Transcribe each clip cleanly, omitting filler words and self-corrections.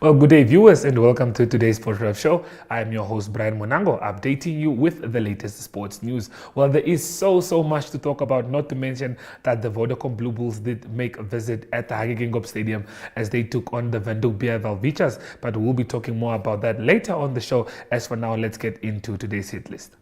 Well, good day, viewers, and welcome to today's Sport Rev Show. I'm your host, Brian Monango, updating you with the latest sports news. Well, there is so much to talk about, not to mention that the Vodacom Blue Bulls did make a visit at the Hage Geingob Stadium as they took on the Windhoek Welwitschias, but we'll be talking more about that later on the show. As for now, let's get into today's hit list.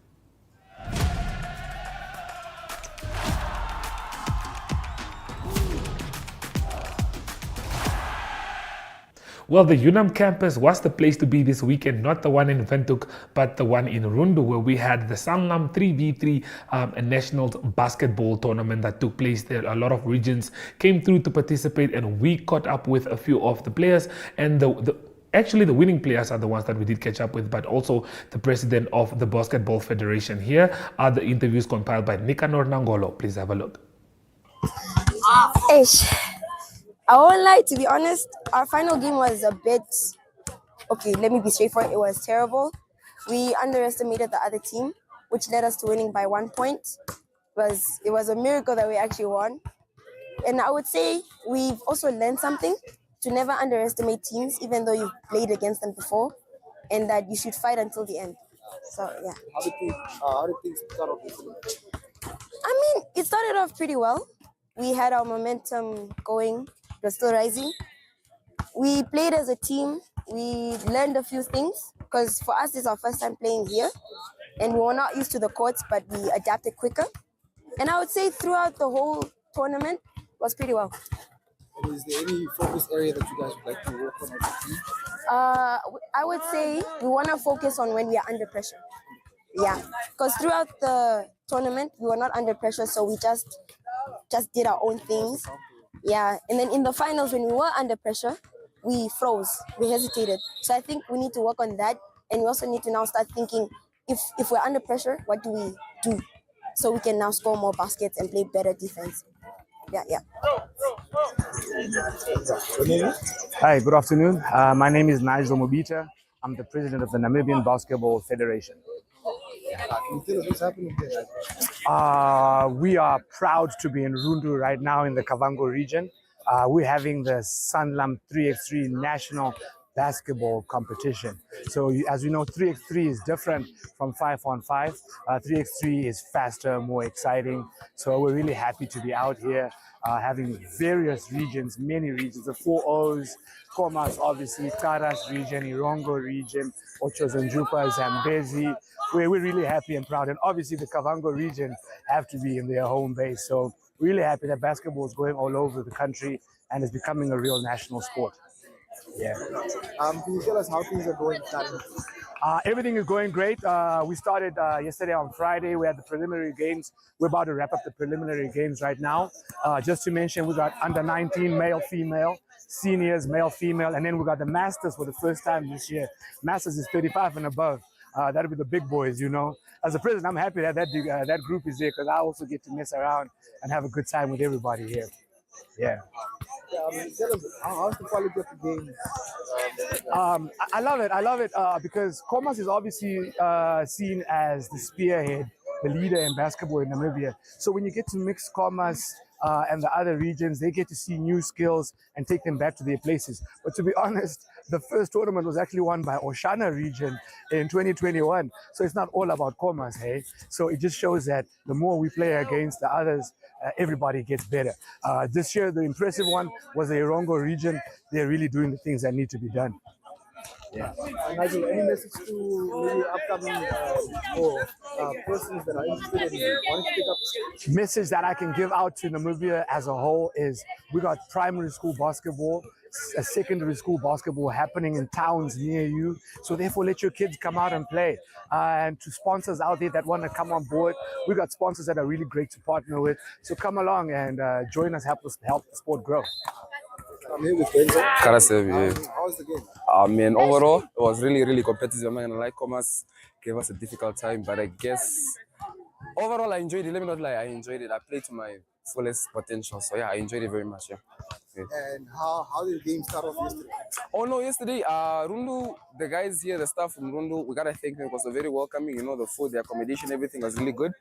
Well, the UNAM campus was the place to be this weekend, not the one in Windhoek, but the one in Rundu, where we had the Sanlam 3v3 national basketball tournament that took place there. A lot of regions came through to participate, and we caught up with a few of the players. And actually, the winning players are the ones that we did catch up with, but also the president of the Basketball Federation. Here are the interviews compiled by Nicanor Nangolo. Please have a look. I won't lie, to be honest, our final game was a bit, okay, let me be straightforward, it was terrible. We underestimated the other team, which led us to winning by 1 point. It was a miracle that we actually won. And I would say we've also learned something, to never underestimate teams, even though you've played against them before, and that you should fight until the end. So, yeah. How did things start off yesterday? I mean, it started off pretty well. We had our momentum going. It was still rising. We played as a team. We learned a few things because for us, it's our first time playing here. And we were not used to the courts, but we adapted quicker. And I would say throughout the whole tournament, it was pretty well. And is there any focus area that you guys would like to work on as a team? I would say we want to focus on when we are under pressure. Yeah, because throughout the tournament, we were not under pressure, so we just did our own things. Yeah, and then in the finals, when we were under pressure, we froze, we hesitated. So I think we need to work on that, and we also need to now start thinking, if we're under pressure, what do we do? So we can now score more baskets and play better defense. Yeah. Hi, good afternoon. My name is Nigel Mobita. I'm the president of the Namibian Basketball Federation. Can you tell us what's happening there? We are proud to be in Rundu right now in the Kavango region. We're having the Sanlam 3x3 national basketball competition. So as you know, 3x3 is different from 5-on-5. 3x3 is faster, more exciting. So we're really happy to be out here having various regions, many regions, the 4Os, Khomas, obviously, Karas region, Irongo region, Ochos and Jupas, Zambezi. We're really happy and proud. And obviously the Kavango region have to be in their home base. So really happy that basketball is going all over the country and is becoming a real national sport. Yeah. Can you tell us how things are going? Everything is going great. We started yesterday on Friday. We had the preliminary games. We're about to wrap up the preliminary games right now. Just to mention, we got under 19 male, female, seniors, male, female, and then we got the masters for the first time this year. Masters is 35 and above. That'll be the big boys, you know. As a president, I'm happy that that group is there because I also get to mess around and have a good time with everybody here. Yeah. Tell us, how's the quality of the game? I love it because Khomas is obviously seen as the spearhead, the leader in basketball in Namibia. So when you get to mix Khomas and the other regions, they get to see new skills and take them back to their places. But to be honest, the first tournament was actually won by Oshana region in 2021. So it's not all about Khomas, hey? So it just shows that the more we play against the others, everybody gets better. This year, the impressive one was the Irongo region. They're really doing the things that need to be done. Yeah. Nigel, any message to maybe upcoming persons that are interested in wanting to pick up? Message that I can give out to Namibia as a whole is we got primary school basketball, a secondary school basketball happening in towns near you. So therefore, let your kids come out and play. And to sponsors out there that want to come on board, we got sponsors that are really great to partner with. So come along and join us, help the sport grow. I'm here with Benzo. How's the game? Man, overall, it was really competitive. I'm not gonna lie, Khomas gave us a difficult time, but I guess overall I enjoyed it. Let me not lie, I enjoyed it. I played to my fullest potential, so yeah, I enjoyed it very much. Yeah. And how did the game start off yesterday? Oh no, yesterday, Rundu, the guys here, the staff from Rundu, we gotta thank them because they're very welcoming. You know, the food, the accommodation, everything was really good.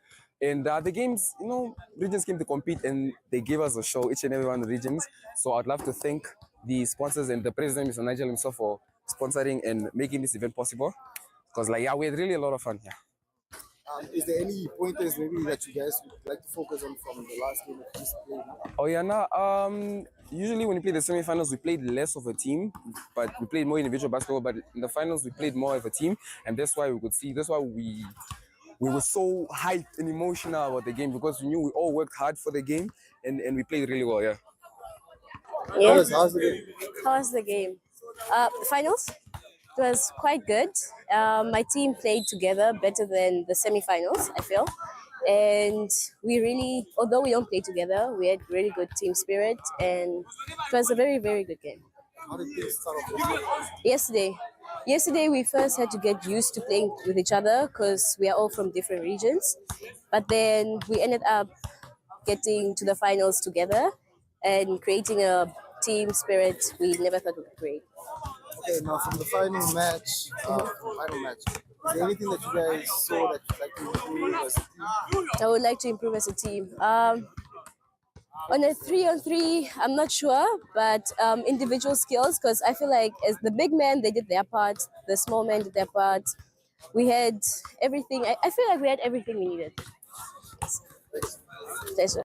And the games, you know, regions came to compete and they gave us a show, each and every one of the regions. So I'd love to thank the sponsors and the president, Mr. Nigel himself, for sponsoring and making this event possible. Because we had really a lot of fun. Yeah. Is there any pointers maybe that you guys would like to focus on from the last game that you just played? Oh yeah, no. Usually when we play the semi-finals, we played less of a team, but we played more individual basketball. But in the finals, we played more of a team, and that's why we could see. That's why we were so hyped and emotional about the game because we knew we all worked hard for the game, and we played really well. Yeah. Yes. How's the game? How was the game? The finals? It was quite good. My team played together better than the semi-finals, I feel. And we really, although we don't play together, we had really good team spirit, and it was a very, very good game. How did things start off? Yesterday we first had to get used to playing with each other because we are all from different regions. But then we ended up getting to the finals together and creating a team spirit we never thought we could create. Okay, now from the final match, is there anything that you guys saw that you'd like to improve as a team? I would like to improve as a team. On a 3-on-3, I'm not sure, but individual skills, because I feel like as the big men, they did their part, the small men did their part. We had everything. I feel like we had everything we needed. Pleasure.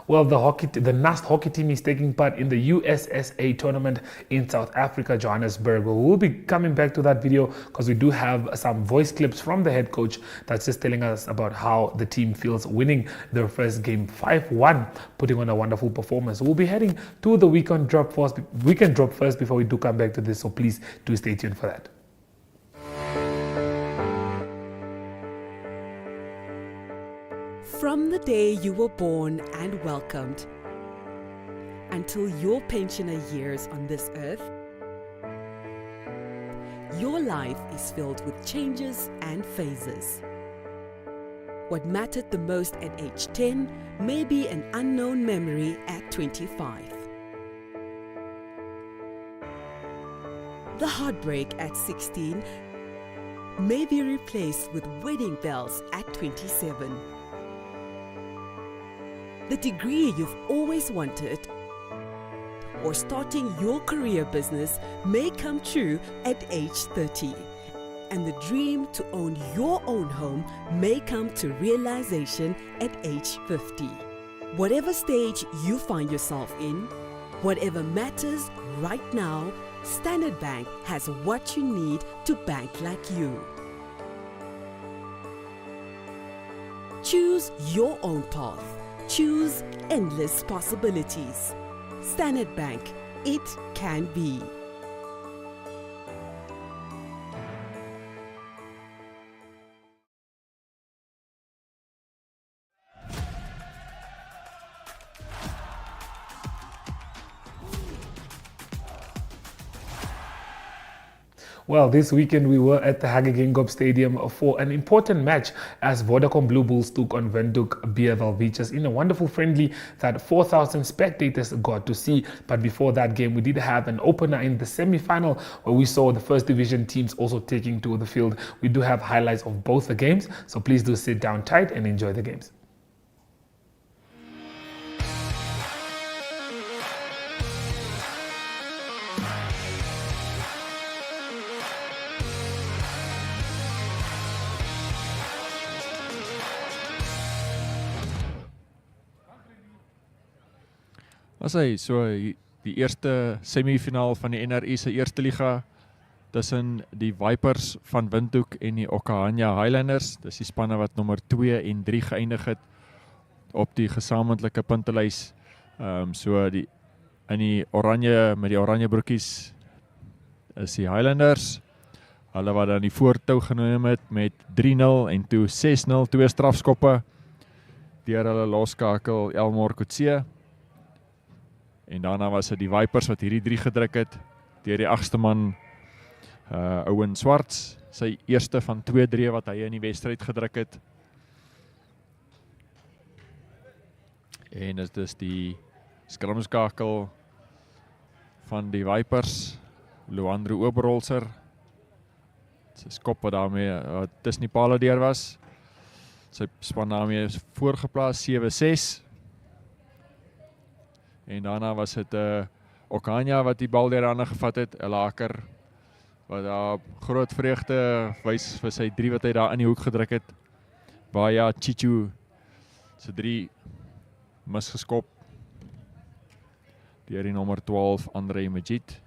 Well, the NAST hockey team is taking part in the USSA tournament in South Africa, Johannesburg. We'll be coming back to that video because we do have some voice clips from the head coach that's just telling us about how the team feels winning their first game 5-1, putting on a wonderful performance. We'll be heading to the weekend drop first before we do come back to this, so please do stay tuned for that. From the day you were born and welcomed until your pensioner years on this earth, your life is filled with changes and phases. What mattered the most at age 10 may be an unknown memory at 25. The heartbreak at 16 may be replaced with wedding bells at 27. The degree you've always wanted or starting your career business may come true at age 30. And the dream to own your own home may come to realization at age 50. Whatever stage you find yourself in, whatever matters right now, Standard Bank has what you need to bank like you. Choose your own path. Choose endless possibilities. Standard Bank, it can be. Well, this weekend we were at the Hage Geingob Stadium for an important match as Vodacom Blue Bulls took on Windhoek Welwitschias in a wonderful friendly that 4,000 spectators got to see. But before that game, we did have an opener in the semi-final where we saw the first division teams also taking to the field. We do have highlights of both the games, so please do sit down tight and enjoy the games. Was hy so die eerste semifinaal van die NRI se eerste liga tussen die Vipers van Windhoek en die Okahanya Highlanders. Dis die spanne wat nommer 2 en 3 geëindig het op die gesamentlike puntelys. So die in die oranje met die oranje broekies is die Highlanders. Hulle wat dan die voortou geneem het met 3-0 en toe 6-0, 2 strafskoppe deur hulle loskakel Elmore Kutse. En daarna was dit die Vipers wat hierdie 3 gedruk het deur die 8ste man Owen Swarts, sy eerste van 2-3 wat hy in die wedstryd gedruk het. En dit is die skramskakel van die Vipers, Luandro Oberholzer. Sy skop wat daarmee tussen die pale deur was. Sy span daarmee is voorgeplaas 7-6. En daarna was dit Okanya wat die bal deur hande gevat het, 'n laker wat daar groot vreugde wys vir sy 3 wat hy daar in die hoek gedruk het. Baya Chichu se 3 misgeskop deur die nommer 12 Andre Majid.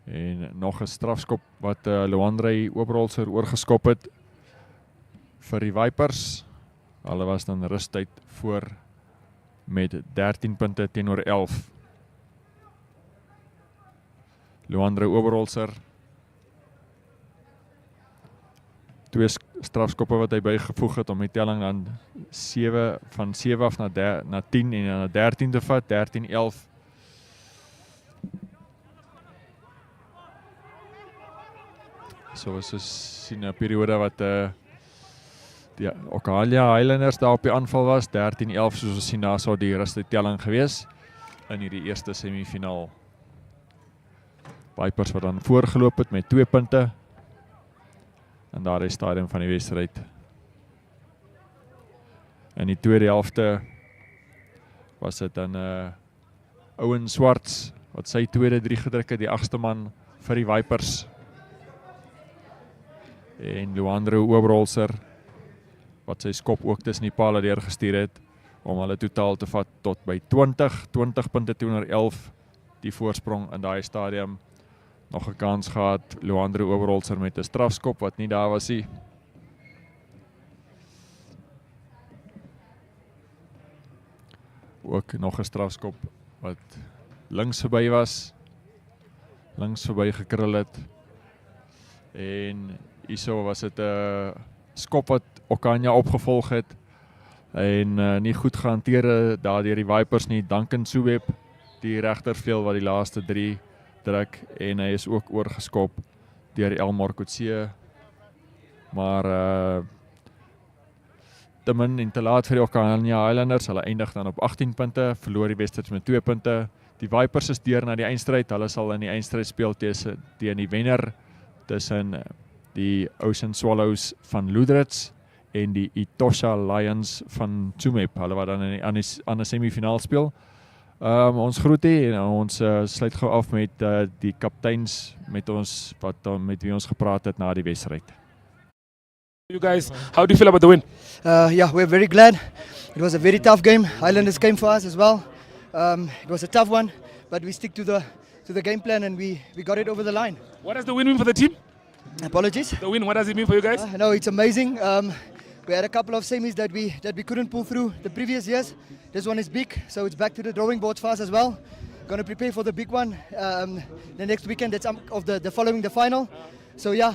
En nog 'n strafskop wat Luandre Oberholzer oorgeskop het vir die Vipers. Hulle was dan rustyd voor met 13 punte teenoor 11. Luandre Oberholzer. 2 strafskoppe wat hy bygevoeg het om die telling dan 7 af na 10 en na 13 te vat, 13-11. So as ons sien 'n periode wat die Okanya Highlanders daar op die aanval was, 13-11 soos ons sien daar sou die rustige telling gewees in hierdie eerste semifinaal. Vipers wat dan voorgeloop het met 2 punte in daardie stadium van die wedstryd. In die tweede helfte was dit dan Owen Swarts wat sy tweede 3 gedruk het, die 8ste man vir die Vipers. En Luandre Oberholzer wat sy skop ook tussen die pale deurgestuur het om hulle totaal te vat tot by 20 punte teenoor 11 die voorsprong in daai stadium. Nog 'n kans gehad, Luandre Oberholzer met 'n strafskop wat nie daar was nie. Ook nog 'n strafskop wat links verby was. Links verby gekrul het. En hierso was dit 'n skop wat Okanya opgevolg het en nie goed gehanteer daar deur die Vipers nie. Duncan Soeweb, die regtervleuel wat die laaste 3 druk en hy is ook oorgeskop deur Elmar Kotse. Maar te min en te laat vir die Okanya Highlanders. Hulle eindig dan op 18 punte, verloor die wedstryd met 2 punte. Die Vipers is deur na die eindstryd. Hulle sal in die eindstryd speel teen die wenner tussen die Ocean Swallows van Loudrits en die Etosha Lions van Tsumeb. Hulle wat dan aan 'n semifinaal speel. Ons groete en ons sluit gou af met die kapteins met ons met wie ons gepraat het na die wedstryd. You guys, how do you feel about the win? Yeah, we're very glad. It was a very tough game. Highlanders came for us as well. It was a tough one, but we stick to the game plan and we got it over the line. What does the win mean for the team? Apologies. The win, what does it mean for you guys? No, it's amazing. We had a couple of semis that we couldn't pull through the previous years. This one is big, so it's back to the drawing board for us as well. Going to prepare for the big one the next weekend. That's of the following the final. So yeah,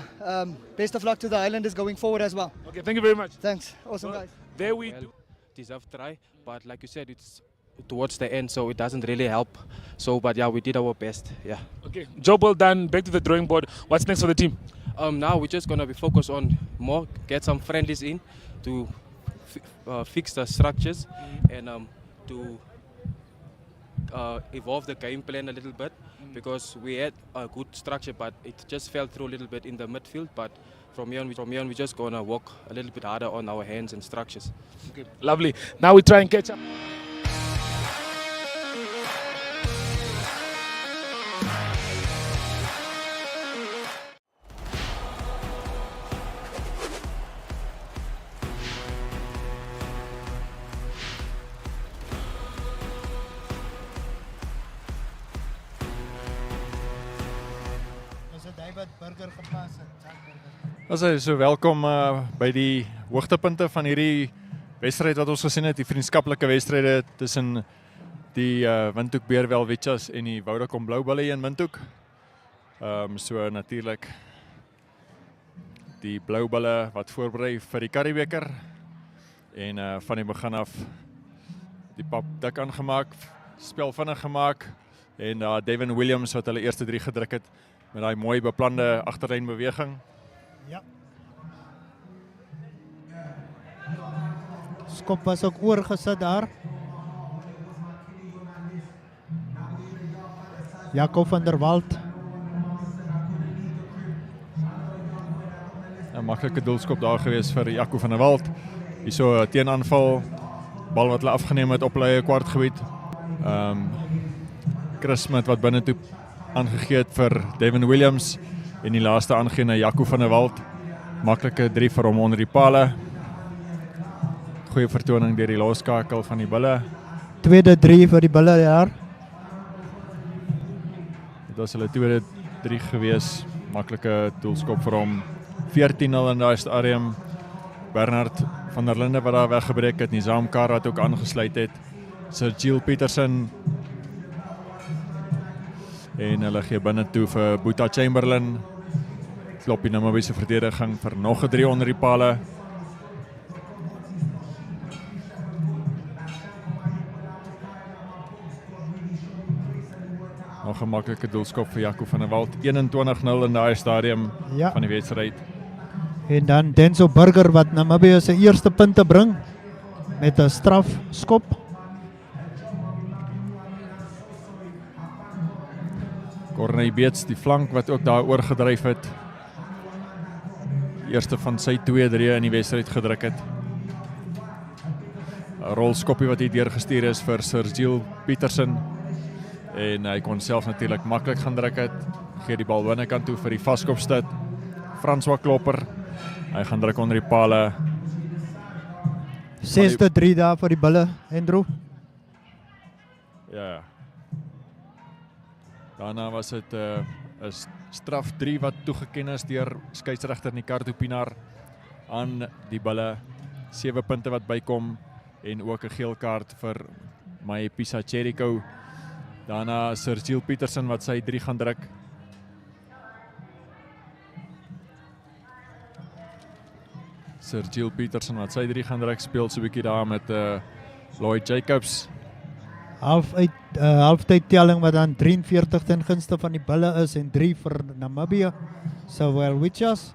best of luck to the Highlanders going forward as well. Okay, thank you very much. Thanks. Awesome, guys. There we do. Deserved try, but like you said, it's towards the end, so it doesn't really help. So, but yeah, we did our best. Yeah. Okay, job well done. Back to the drawing board. What's next for the team? Now we're just gonna be focused on more, get some friendlies in to fix the structures and to evolve the game plan a little bit, because we had a good structure, but it just fell through a little bit in the midfield. But from here on, we're just gonna work a little bit harder on our hands and structures. Okay, lovely. Now we try and catch up. So welkom by die hoogtepunte van hierdie wedstryd wat ons gesien het, die vriendskaplike wedstryde tussen die Windhoek Welwitschias en die Vodacom Bloubulle in Windhoek. So natuurlik die Bloubulle wat voorberei vir die Curriebeeker en van die begin af die pap dik aangemaak, spel vinnig gemaak en Devin Williams wat hulle eerste 3 gedruk het met daai mooi beplande agterlyn beweging. Ja. Skop was ook oorgesit daar. Jacob van der Walt. maklike doelskop daar gewees vir Jaco van der Walt. Hierso teenaanval, bal wat hulle afgeneem het op hulle kwartgebied. Chris Smith wat binne toe aangegee het vir Devin Williams en die laaste aangegee na Jaco van der Walt. Maklike 3 vir hom onder die pale. Goeie vertoning deur die loskakel van die bulle. Tweede 3 vir die bulle daar. Dit was hulle tweede 3 gewees. Maklike doelskop vir hom. 14-0 in daai stadium. Bernard van der Linde wat daar weggebreek het. Nizam Kar wat ook aangesluit het. Sir Gill Peterson. En hulle gee binne toe vir Boeta Chamberlain. Klop die Namibiese verdediging vir nog 'n 3 onder die pale. Nog 'n maklike doelskop vir Jaco van der Walt. 21-0 in daai stadium van die wedstryd. En dan Denzel Burger wat Namibië se eerste punte bring met 'n strafskop. Corney Beets, die flank wat ook daar oorgedryf het. Eerste van sy 2-3 in die wedstryd gedruk het. 'n Rolskoppie wat hier deurgestuur is vir Sir Gill Peterson. En hy kon self natuurlik maklik gaan druk het. Gee die bal binnekant toe vir die vaskopstit. François Klopper. Hy gaan druk onder die pale. 6de 3 daar vir die bulle, Andrew. Ja. Daarna was dit 'n straf 3 wat toegeken is deur skeieregter Nicardo Pinar aan die bulle. 7 punte wat bykom en ook 'n geel kaart vir Maepisa Cheriko. Daarna Sir Gill Peterson wat sy 3 gaan druk. Sir Gill Peterson wat sy 3 gaan druk, speel so 'n bietjie daar met Lloyd Jacobs. Halftyd telling wat dan 43 ten gunste van die bulle is en 3 vir Namibië. So Welwitschias.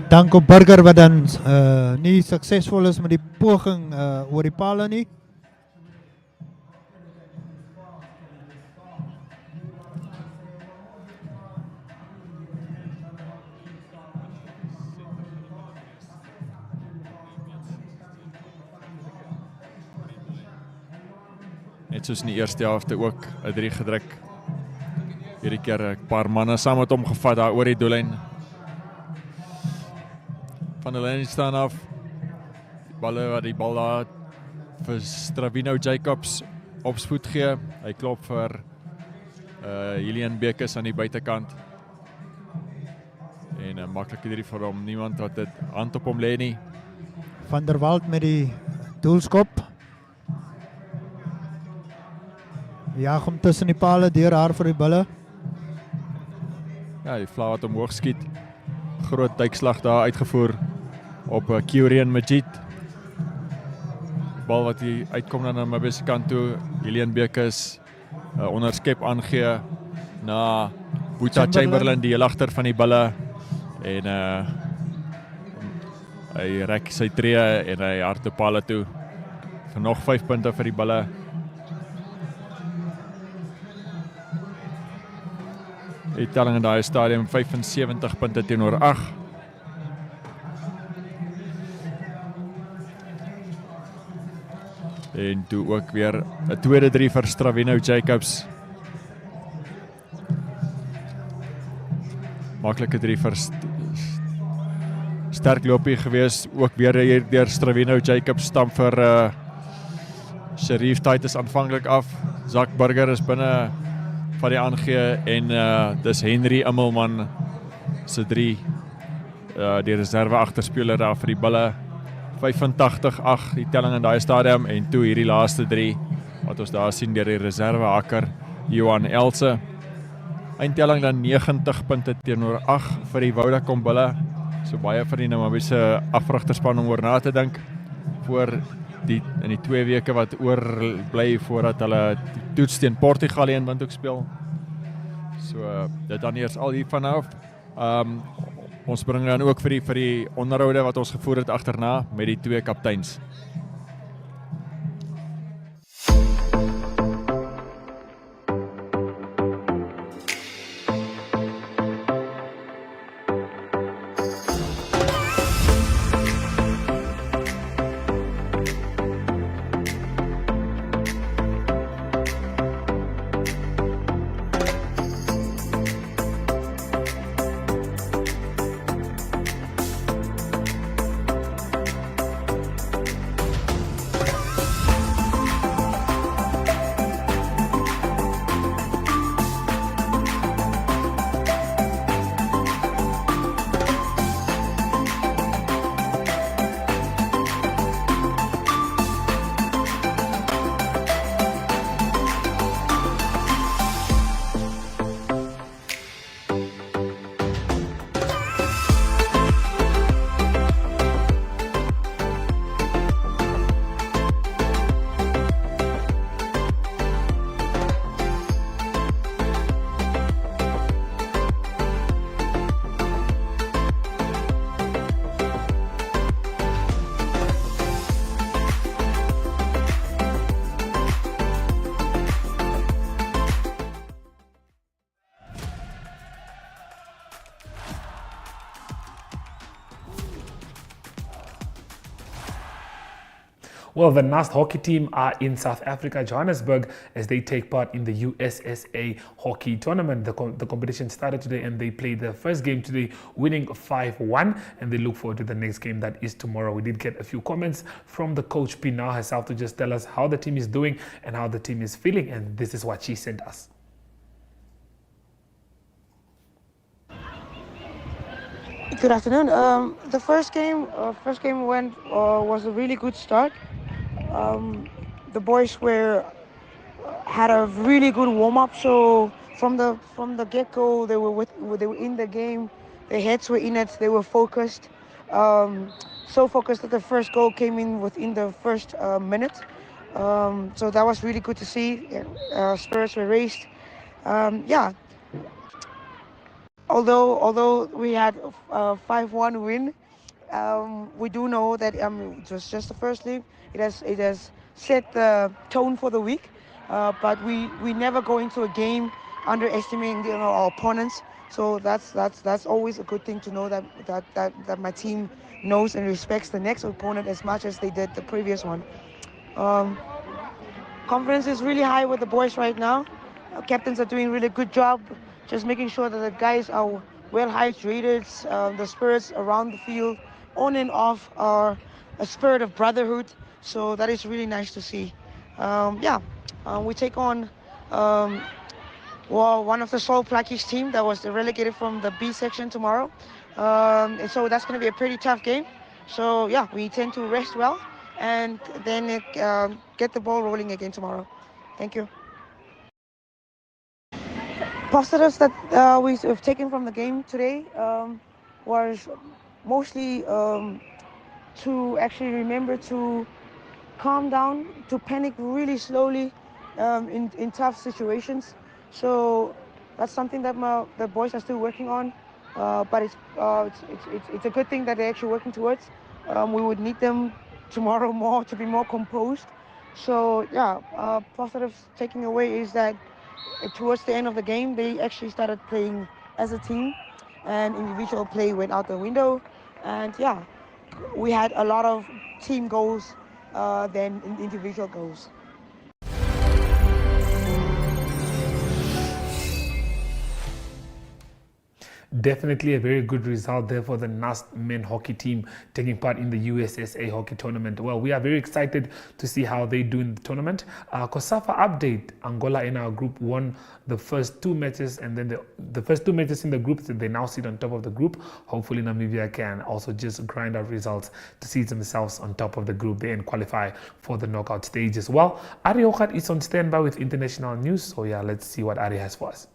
Danko Burger wat dan nie suksesvol is met die poging oor die pale nie. Net soos in die eerste helfte ook 'n 3 gedruk. Hierdie keer 'n paar manne saam met hom gevat daar oor die doellyn. Van die lyn staan af. Die bal daar vir Stravino Jacobs op spoed gee. Hy klop vir Julian Bekes aan die buitekant. En 'n maklike 3 vir hom. Niemand wat dit hand op hom lê nie. Van der Walt met die doelskop. Jaag hom tussen die pale deur haar vir die bulle. Ja, die vla wat omhoog skiet. Groot duikslag daar uitgevoer op Kiorian Majid. Bal wat hier uitkom na Namibië se kant toe. Julian Bekes onderskep aangee na Boeta Chamberlain, die agter van die bulle. En hy rek sy tree en hy hardloop pale toe. Vir nog 5 punte vir die bulle. Die telling in daai stadium 75 punte teenoor 8. En toe ook weer 'n tweede 3 vir Stravino Jacobs. Maklike 3 vir sterk loopie gewees. Ook weer hier deur Stravino Jacobs stamp vir Sharif Titus aanvanklik af. Zak Burger is binne van die aangee en dis Henry Immelman se 3 die reserve agterspeler daar vir die bulle. 85-8 die telling in daai stadium en toe hierdie laaste 3 wat ons daar sien deur die reserve hakker Johan Else. Eindtelling dan 90 punte teenoor 8 vir die Vodacom bulle. So baie vir die Namibiese afrigterspan om oor na te dink voor in die 2 weke wat oorbly voordat hulle die toets teen Portugal in Windhoek speel. So dit dan eers al hiervan af. Ons bring dan ook vir die onderhoude wat ons gevoer het agterna met die 2 kapteins. Well, the NAST hockey team are in South Africa, Johannesburg, as they take part in the USSA hockey tournament. The competition started today and they played the first game today, winning 5-1, and they look forward to the next game that is tomorrow. We did get a few comments from the coach Pina herself to just tell us how the team is doing and how the team is feeling, and this is what she sent us. Good afternoon. The first game was a really good start. The boys had a really good warm up. So from the get go, they were in the game. Their heads were in it. They were focused. So focused that the first goal came in within the first minute. So that was really good to see. Spirits were raised. Although we had a 5-1 win, we do know that it was just the first league. It has set the tone for the week, but we never go into a game underestimating our opponents. So that's always a good thing to know that my team knows and respects the next opponent as much as they did the previous one. Confidence is really high with the boys right now. Captains are doing a really good job, just making sure that the guys are well hydrated. The spirits around the field, on and off, are a spirit of brotherhood. So that is really nice to see. We take on one of the Soul Plakkies team that was relegated from the B section tomorrow. And so that's going to be a pretty tough game. So yeah, we intend to rest well and then get the ball rolling again tomorrow. Thank you. Positives that we've taken from the game today was mostly to actually remember to calm down, to panic really slowly in tough situations. So that's something that the boys are still working on, but it's a good thing that they're actually working towards. We would need them tomorrow to be more composed. So yeah, positives taking away is that towards the end of the game, they actually started playing as a team, and individual play went out the window. And yeah, we had a lot of team goals than individual goals. Definitely a very good result there for the NAST men hockey team taking part in the USSA hockey tournament. Well, we are very excited to see how they do in the tournament. COSAFA update, Angola in our group won the first 2 matches, and then the first 2 matches in the group, they now sit on top of the group. Hopefully Namibia can also just grind out results to see themselves on top of the group there and qualify for the knockout stage as well. Ari Okat is on standby with international news, so yeah, let's see what Ari has for us.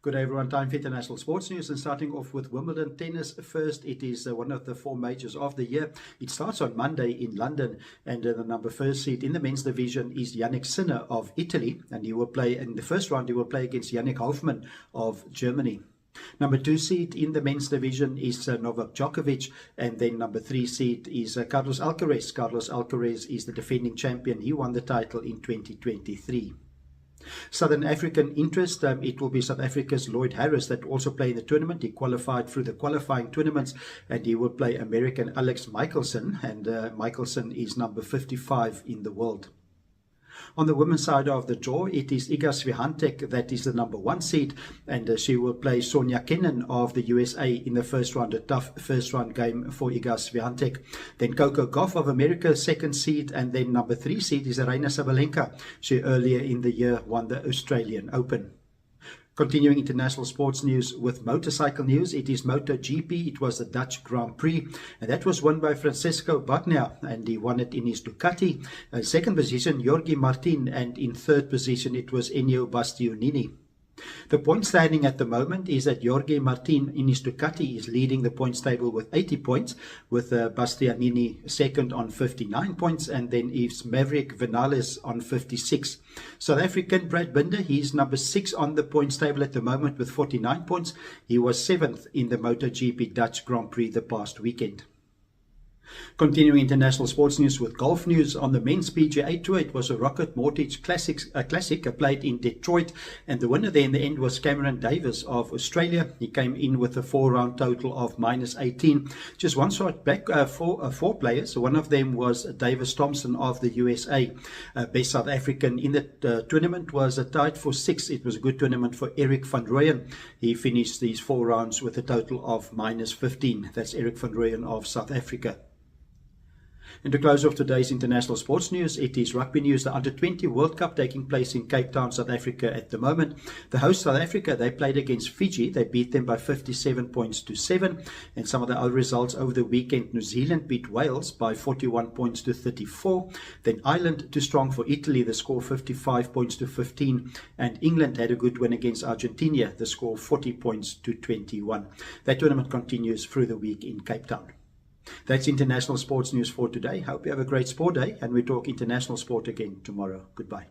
Good day everyone, time for international sports news, and starting off with Wimbledon tennis first. It is one of the 4 majors of the year. It starts on Monday in London, and the number 1 seed in the men's division is Yannick Sinner of Italy, and he will play in the first round. He will play against Yannick Hoffmann of Germany. Number 2 seed in the men's division is Novak Djokovic, and then number 3 seed is Carlos Alcaraz. Carlos Alcaraz is the defending champion. He won the title in 2023. Southern African interest, it will be South Africa's Lloyd Harris that also play in the tournament. He qualified through the qualifying tournaments, and he will play American Alex Michelson, and Michelson is number 55 in the world. On the women's side of the draw, it is Iga Swiatek that is the number 1 seed, and she will play Sonia Kenin of the USA in the first round, a tough first round game for Iga Swiatek. Then Coco Gauff of America, 2nd seed, and then number 3 seed is Aryna Sabalenka. She earlier in the year won the Australian Open. Continuing international sports news with motorcycle news, it is MotoGP. It was the Dutch Grand Prix, and that was won by Francesco Bagnaia, and he won it in his Ducati. 2nd position, Jorge Martin, and in 3rd position, it was Ennio Bastianini. The point standing at the moment is that Jorge Martin in his Ducati is leading the points table with 80 points, with Bastianini 2nd on 59 points, and then is Maverick Vinales on 56. South African Brad Binder, he's number 6 on the points table at the moment with 49 points. He was 7th in the MotoGP Dutch Grand Prix the past weekend. Continuing international sports news with golf news on the men's PGA Tour, it was a Rocket Mortgage Classic played in Detroit, and the winner there in the end was Cameron Davis of Australia. He came in with a 4-round total of -18. Just one shot back for 4 players. One of them was Davis Thompson of the USA. Best South African in the tournament was tied for 6th. It was a good tournament for Eric van Rooyen. He finished these 4 rounds with a total of -15. That's Eric van Rooyen of South Africa. And to close off today's international sports news, it is rugby news. The Under-20 World Cup taking place in Cape Town, South Africa at the moment. The host South Africa, they played against Fiji. They beat them by 57 points to 7. And some of the other results over the weekend, New Zealand beat Wales by 41 points to 34. Then Ireland too strong for Italy, the score 55 points to 15. And England had a good win against Argentina, the score 40 points to 21. That tournament continues through the week in Cape Town. That's international sports news for today. Hope you have a great sport day, and we talk international sport again tomorrow. Goodbye.